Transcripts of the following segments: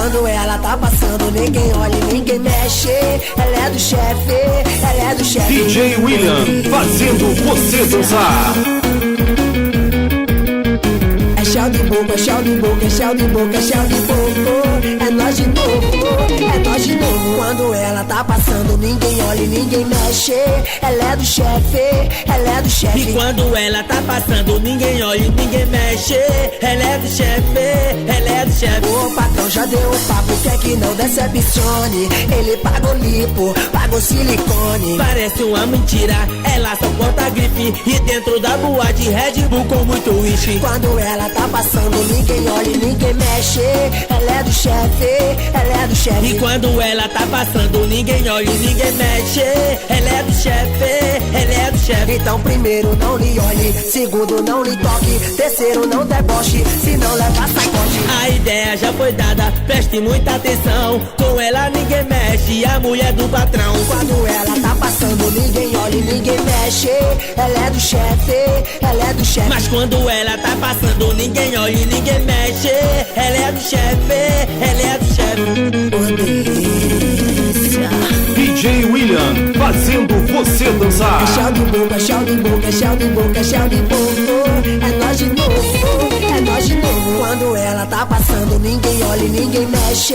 quando ela tá passando, ninguém olha e ninguém mexe. Ela é do chefe, ela é do chefe. DJ William, fazendo você dançar. É chá de boca, é chá de boca, é chá de boca, é chá de boca. É nós de novo, é nós de novo. Quando ela tá passando, ninguém olha e ninguém mexe. Ela é do chefe, ela é do chefe. E quando ela tá passando, ninguém olha e ninguém mexe. Ela é do chefe, ela é do chefe. O patrão já deu o papo, quer que não decepcione. Ele pagou lipo, pagou silicone. Parece uma mentira, ela só bota grife. E dentro da boate Red Bull com muito uísque. Quando ela tá passando, ninguém olha e ninguém mexe. Ela é do chefe, ela é do chefe. E quando ela tá passando, ninguém olha e ninguém mexe. Ela é do chefe, ela é do chefe. Então primeiro não lhe olhe, segundo não lhe toque, terceiro não deboche, se não leva sacode. A ideia já foi dada, preste muita atenção. Com ela ninguém mexe, a mulher do patrão. Quando ela tá passando, ninguém olha e ninguém mexe. Ela é do chefe, ela é do chefe. Mas quando ela tá passando, ninguém olha e ninguém mexe. Ela é do chefe, ela é do chefe. Oh, delícia. DJ William, fazendo você dançar. É chá de boca, é chá de boca, é chá de boca, é chá de boca. É nós de novo, é nós de novo. Quando ela tá passando, ninguém olha e ninguém mexe.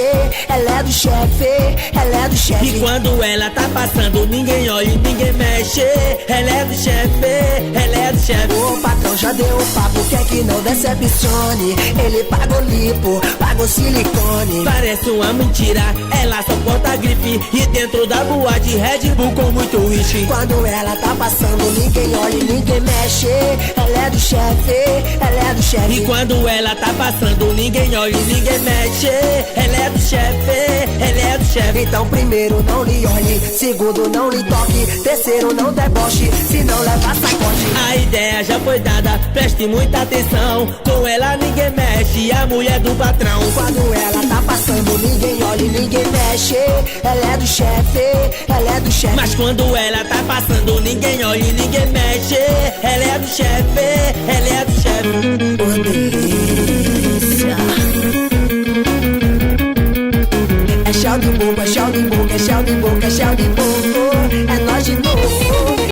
Ela é do chefe, ela é do chefe. E quando ela tá passando, ninguém olha e ninguém mexe. Ela é do chefe, ela é do chefe. O patrão já deu o papo, quer que não decepcione. Ele pagou lipo, pagou silicone. Parece uma mentira, ela só bota grife. E dentro da boate Red Bull com muito uísque. Quando ela tá passando, ninguém olha e ninguém mexe. Ela é do chefe, ela é do chefe. E quando ela tá passando, ninguém olha e ninguém mexe. Ela é do chefe, ela é do chefe. Então primeiro não lhe olhe, segundo não lhe toque, terceiro não deboche, se não leva sacode. A ideia já foi dada, preste muita atenção. Com ela ninguém mexe, a mulher do patrão. Quando ela tá passando, ninguém olha e ninguém mexe. Ela é do chefe, ela é do chefe. Mas quando ela tá passando, ninguém olha e ninguém mexe. Ela é do chefe, ela é do chefe. Oh, delícia. É chá de boca, é chá de boca, é chá de boca, é chá de boca.